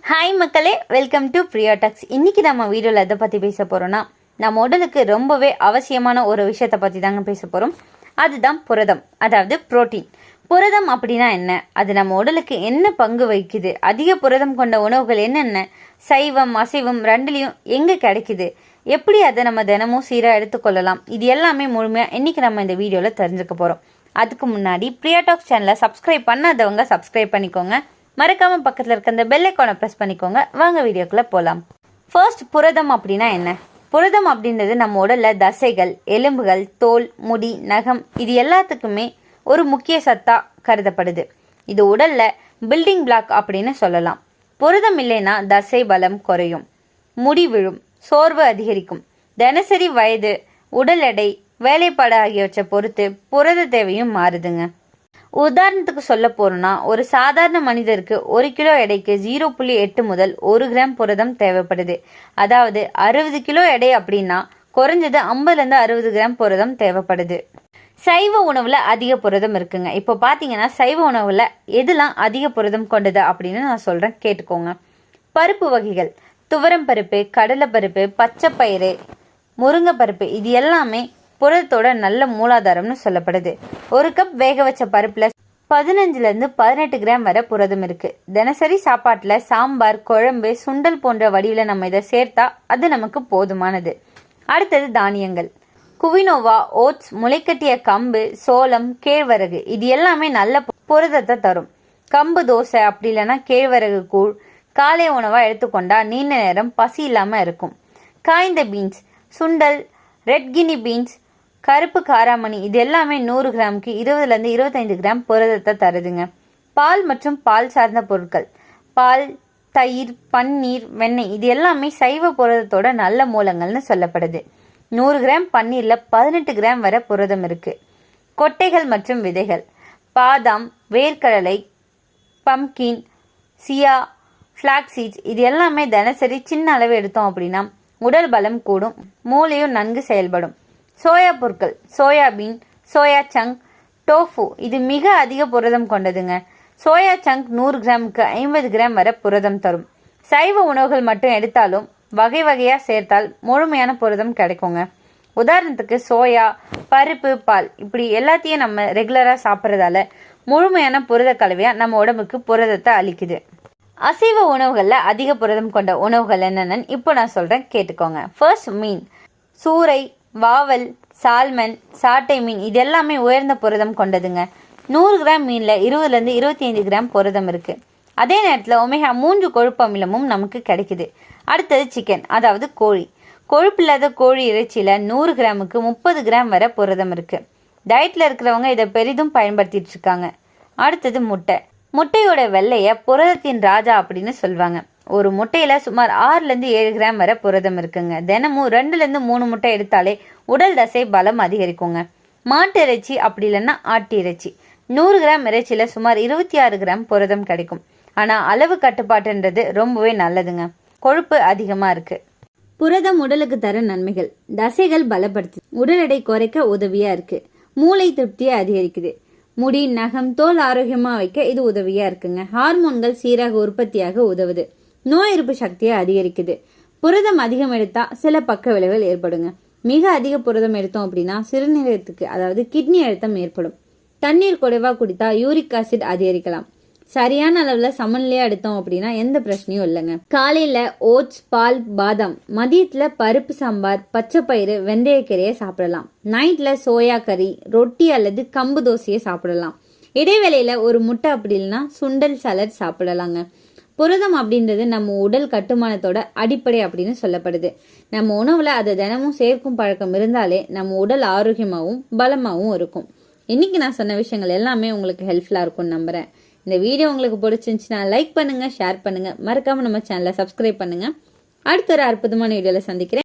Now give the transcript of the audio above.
Hi மக்களே, welcome to Priya tax. இன்னைக்கு நம்ம வீடியோவில் எதை பற்றி பேச போகிறோன்னா, நம்ம உடலுக்கு ரொம்பவே அவசியமான ஒரு விஷயத்தை பற்றி தாங்க பேச போகிறோம். அதுதான் புரதம், அதாவது புரோட்டீன். புரதம் அப்படின்னா என்ன, அது நம்ம உடலுக்கு என்ன பங்கு வகிக்குது, அதிக புரதம் கொண்ட உணவுகள் என்னென்ன, சைவம் அசைவம் ரெண்டுலேயும் எங்கே கிடைக்குது, எப்படி அதை நம்ம தினமும் சீராக எடுத்துக்கொள்ளலாம், இது எல்லாமே முழுமையாக இன்றைக்கி நம்ம இந்த வீடியோவில் தெரிஞ்சுக்க போகிறோம். அதுக்கு முன்னாடி பிரியா டாக்ஸ் சேனலை சப்ஸ்கிரைப் பண்ணாதவங்க சப்ஸ்கிரைப் பண்ணிக்கோங்க. மறக்காம பக்கத்தில் இருக்க அந்த பெல் ஐகானை ப்ரெஸ் பண்ணிக்கோங்க. வாங்க வீடியோக்குள்ளே போகலாம். ஃபர்ஸ்ட், புரதம் அப்படின்னா என்ன? புரதம் அப்படின்றது நம்ம உடல்ல தசைகள், எலும்புகள், தோல், முடி, நகம் இது எல்லாத்துக்குமே ஒரு முக்கிய சத்தா கருதப்படுது. இது உடல்ல பில்டிங் பிளாக் அப்படின்னு சொல்லலாம். புரதம் இல்லைன்னா தசை பலம் குறையும், முடி விழும், சோர்வு அதிகரிக்கும். தினசரி வயது, உடல் எடை, வேலைப்பாடு ஆகியவற்றை பொறுத்து புரத தேவையும் மாறுதுங்க. உதாரணத்துக்கு சொல்ல போறோம்னா, ஒரு சாதாரண மனிதருக்கு 1 கிலோ எடைக்கு 0.8 முதல் 1 கிராம் புரதம் தேவைப்படுது. அதாவது 60 கிலோ எடை அப்படின்னா குறைஞ்சது 50லேருந்து 60 கிராம் புரதம் தேவைப்படுது. சைவ உணவுல அதிக புரதம் இருக்குங்க. இப்போ பார்த்தீங்கன்னா சைவ உணவுல எதெல்லாம் அதிக புரதம் கொண்டது அப்படின்னு நான் சொல்றேன், கேட்டுக்கோங்க. பருப்பு வகைகள், துவரம் பருப்பு, கடலை பருப்பு, பச்சை பயிறு, முருங்கை பருப்பு இது எல்லாமே புரதத்தோட நல்ல மூலாதாரம்னு சொல்லப்படுது. 1 கப் வேக வச்ச பருப்புல 15லேருந்து 18 கிராம் வரை புரதம் இருக்கு. தினசரி சாப்பாட்டுல சாம்பார், குழம்பு, சுண்டல் போன்ற வடிவில் நம்ம இதை சேர்த்தா அது நமக்கு போதுமானது. அடுத்தது தானியங்கள், குவினோவா, ஓட்ஸ், முளைக்கட்டிய கம்பு, சோளம், கேழ்வரகு இது எல்லாமே நல்ல புரதத்தை தரும். கம்பு தோசை அப்படி இல்லைன்னா கேழ்வரகு கூழ் காலை உணவா எடுத்துக்கொண்டா நீண்ட நேரம் பசி இல்லாம இருக்கும். காய்ந்த பீன்ஸ், சுண்டல், ரெட் கினி பீன்ஸ், கருப்பு காராமணி இது எல்லாமே 100 கிராமுக்கு 20லேருந்து 25 கிராம் புரதத்தை தருதுங்க. பால் மற்றும் பால் சார்ந்த பொருட்கள், பால், தயிர், பன்னீர், வெண்ணெய் இது எல்லாமே சைவ புரதத்தோட நல்ல மூலங்கள்னு சொல்லப்படுது. 100 கிராம் பன்னீர்ல 18 கிராம் வரை புரதம் இருக்கு. கொட்டைகள் மற்றும் விதைகள், பாதாம், வேர்க்கடலை, பம்கின், சியா, ஃபிளாக்ஸீட்ஸ் இது எல்லாமே தினசரி சின்ன அளவு எடுத்தோம் அப்படின்னா உடல் பலம் கூடும், மூளையும் நன்கு செயல்படும். சோயா பொருட்கள், சோயாபீன், சோயா சங்க், டோஃபு இது மிக அதிக புரதம் கொண்டதுங்க. சோயா சங்க் 100 கிராமுக்கு 50 கிராம் வரை புரதம் தரும். சைவ உணவுகள் மட்டும் எடுத்தாலும் வகை வகையா சேர்த்தால் முழுமையான புரதம் கிடைக்குங்க. உதாரணத்துக்கு சோயா, பருப்பு, பால் இப்படி எல்லாத்தையும் நம்ம ரெகுலரா சாப்பிட்றதால முழுமையான புரத கலவையா நம்ம உடம்புக்கு புரதத்தை அளிக்குது. அசைவ உணவுகள்ல அதிக புரதம் கொண்ட உணவுகள் என்னென்னு இப்போ நான் சொல்றேன், கேட்டுக்கோங்க. ஃபர்ஸ்ட், மீன். சூறை, வாவல், சால்மன், சாட்டை மீன் இது எல்லாமே உயர்ந்த புரதம் கொண்டதுங்க. 100 கிராம் மீன்ல 20லேருந்து 25 கிராம் புரதம் இருக்கு. அதே நேரத்தில் ஒமேகா 3 கொழுப்பு அமிலமும் நமக்கு கிடைக்குது. அடுத்தது சிக்கன், அதாவது கோழி. கொழுப்பில்லாத கோழி இறைச்சியில 100 கிராமுக்கு 30 கிராம் வரை புரதம் இருக்கு. டயட்ல இருக்கிறவங்க இதை பெரிதும் பயன்படுத்திட்டு இருக்காங்க. அடுத்தது முட்டை. முட்டையோட வெள்ளைய புரதத்தின் ராஜா அப்படின்னு சொல்லுவாங்க. ஒரு முட்டையில சுமார் 6லேருந்து 7 கிராம் வரை புரதம் இருக்குங்க. தினமும் 2லேருந்து 3 முட்டை எடுத்தாலே உடல் தசை பலம் அதிகரிக்குங்க. மாட்டு இறைச்சி அப்படி இல்லைன்னா ஆட்டு இறைச்சி 100 கிராம் இறைச்சியில சுமார் 26 கிராம் புரதம் கிடைக்கும். ஆனா அளவு கட்டுப்பாட்டுன்றது ரொம்பவே நல்லதுங்க. கொழுப்பு அதிகமா இருக்கு. புரதம் உடலுக்கு தர நன்மைகள்: தசைகள் பலப்படுத்து, உடல் எடை குறைக்க உதவியா இருக்கு, மூளை திருப்தியை அதிகரிக்குது, முடி, நகம், தோல் ஆரோக்கியமா வைக்க இது உதவியா இருக்குங்க. ஹார்மோன்கள் சீராக உற்பத்தியாக உதவுது, நோய் எதிர்ப்பு சக்தியை அதிகரிக்குது. புரதம் அதிகம் எடுத்தா சில பக்க விளைவுகள் ஏற்படுங்க. மிக அதிக புரதம் எடுத்தோம் அப்படின்னா சிறுநீரகத்துக்கு அதாவது கிட்னி அழுத்தம் ஏற்படும். தண்ணீர் குறைவா குடித்தா யூரிக் ஆசிட் அதிகரிக்கலாம். சரியான அளவுல சமநிலையா எடுத்தோம் அப்படின்னா எந்த பிரச்சனையும் இல்லைங்க. காலையில ஓட்ஸ், பால், பாதாம், மதியத்துல பருப்பு சாம்பார், பச்சை பயிறு, வெந்தயக்கீரையை சாப்பிடலாம். நைட்ல சோயா கறி, ரொட்டி அல்லது கம்பு தோசையை சாப்பிடலாம். இடைவேளையில ஒரு முட்டை அப்படி இல்லைன்னா சுண்டல் சாலட் சாப்பிடலாங்க. புரதம் அப்படின்றது நம்ம உடல் கட்டுமானத்தோட அடிப்படை அப்படின்னு சொல்லப்படுது. நம்ம உணவுல அதை தினமும் சேர்க்கும் பழக்கம் இருந்தாலே நம்ம உடல் ஆரோக்கியமாகவும் பலமாகவும் இருக்கும். இன்னைக்கு நான் சொன்ன விஷயங்கள் எல்லாமே உங்களுக்கு ஹெல்ப்ஃபுல்லா இருக்கும்னு நம்புறேன். இந்த வீடியோ உங்களுக்கு பிடிச்சிருந்துச்சுன்னா லைக் பண்ணுங்க, ஷேர் பண்ணுங்க, மறக்காம நம்ம சேனலை சப்ஸ்கிரைப் பண்ணுங்க. அடுத்த ஒரு அற்புதமான வீடியோல சந்திக்கிறேன்.